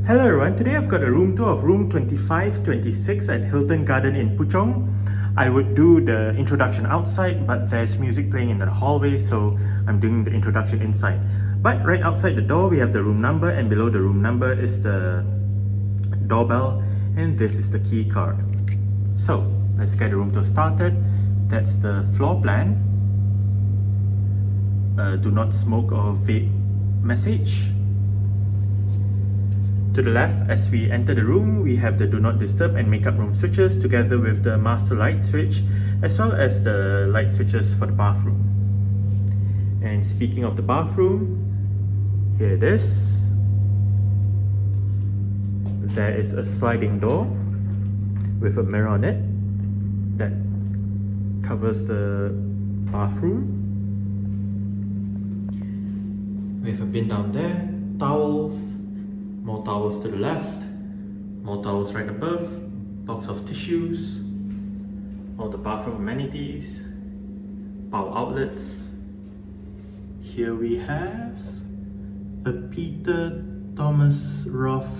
Hello everyone, today I've got a room tour of room 2526 at Hilton Garden Inn Puchong. I would do the introduction outside, but there's music playing in the hallway, so I'm doing the introduction inside. But right outside the door we have the room number, and below the room number is the doorbell, and this is the key card. So let's get the room tour started. That's the floor plan. Do not smoke or vape message. To the left, as we enter the room, we have the do not disturb and makeup room switches together with the master light switch, as well as the light switches for the bathroom. And speaking of the bathroom, here it is. There is a sliding door with a mirror on it that covers the bathroom. We have a bin down there, towels, more towels to the left, more towels right above, box of tissues, all the bathroom amenities, power outlets. Here we have a Peter Thomas Roth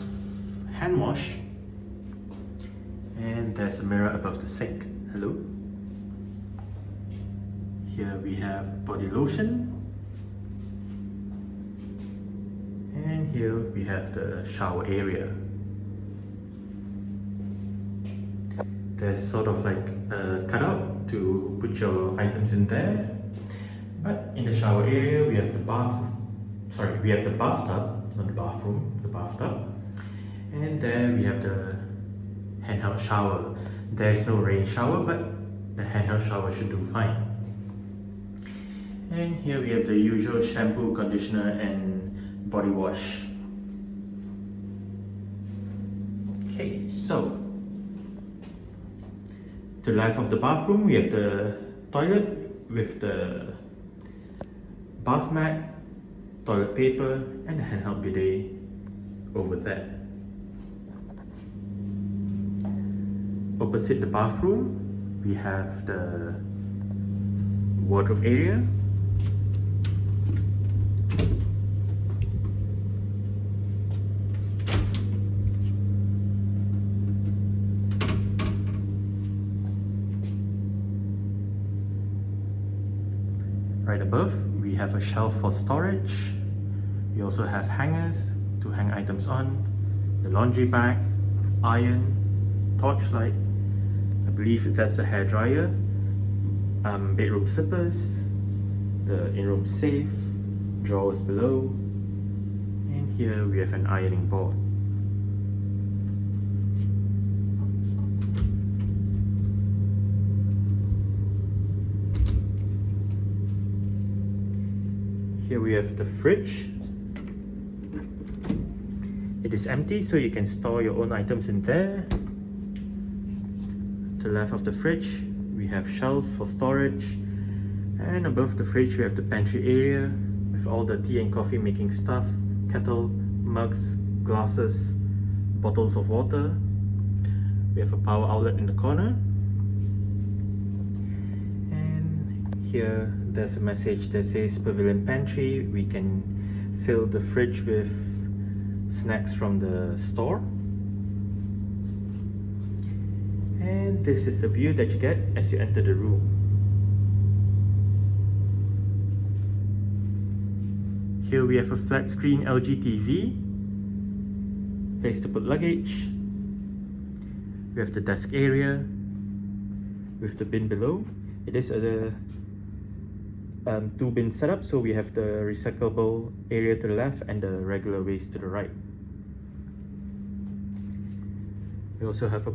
hand wash, and there's a mirror above the sink. Hello. Here we have body lotion. And here we have the shower area. There's sort of like a cutout to put your items in there. But in the shower area we have the we have the bathtub, not the bathroom, the bathtub. And there we have the handheld shower. There's no rain shower, but the handheld shower should do fine. And here we have the usual shampoo, conditioner and body wash. Okay, so to the left of the bathroom we have the toilet with the bath mat, toilet paper and a handheld bidet over there. Opposite the bathroom we have the wardrobe area. Right above, we have a shelf for storage. We also have hangers to hang items on, the laundry bag, iron, torchlight, I believe that's a hairdryer, bedroom slippers, the in-room safe, drawers below, and here we have an ironing board. Here we have the fridge. It is empty, so you can store your own items in there. To the left of the fridge, we have shelves for storage. And above the fridge, we have the pantry area with all the tea and coffee making stuff, kettle, mugs, glasses, bottles of water. We have a power outlet in the corner. Here there's a message that says Pavilion Pantry. We can fill the fridge with snacks from the store. And this is the view that you get as you enter the room. Here we have a flat screen LG TV, place to put luggage. We have the desk area with the bin below. It is a two bin setup, so we have the recyclable area to the left and the regular waste to the right. We also have a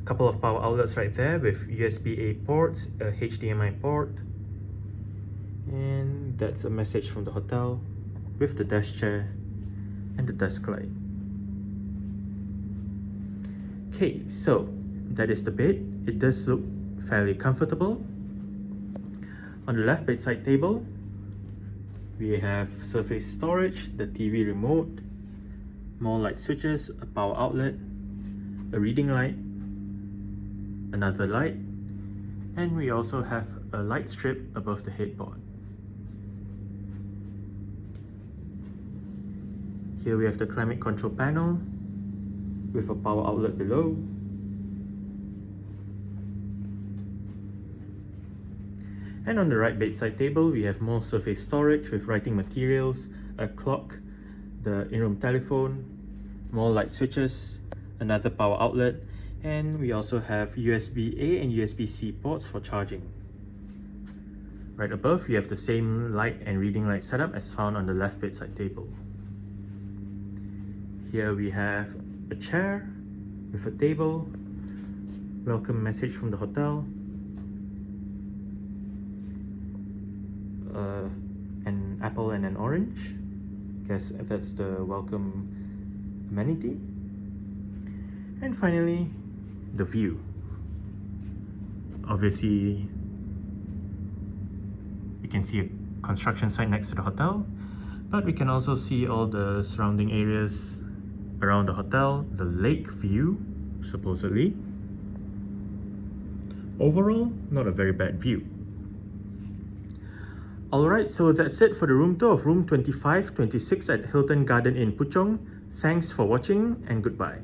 couple of power outlets right there with USB-A ports, a HDMI port, and that's a message from the hotel with the desk chair and the desk light. Okay, so that is the bed. It does look fairly comfortable. On the left bedside table, we have surface storage, the TV remote, more light switches, a power outlet, a reading light, another light, and we also have a light strip above the headboard. Here we have the climate control panel, with a power outlet below. And on the right bedside table, we have more surface storage with writing materials, a clock, the in-room telephone, more light switches, another power outlet, and we also have USB-A and USB-C ports for charging. Right above, we have the same light and reading light setup as found on the left bedside table. Here we have a chair with a table, welcome message from the hotel, an apple and an orange. Guess that's the welcome amenity. And finally, the view. Obviously, we can see a construction site next to the hotel, but we can also see all the surrounding areas around the hotel, the lake view, supposedly. Overall, not a very bad view. Alright, so that's it for the room tour of room 2526 at Hilton Garden Inn Puchong. Thanks for watching and goodbye.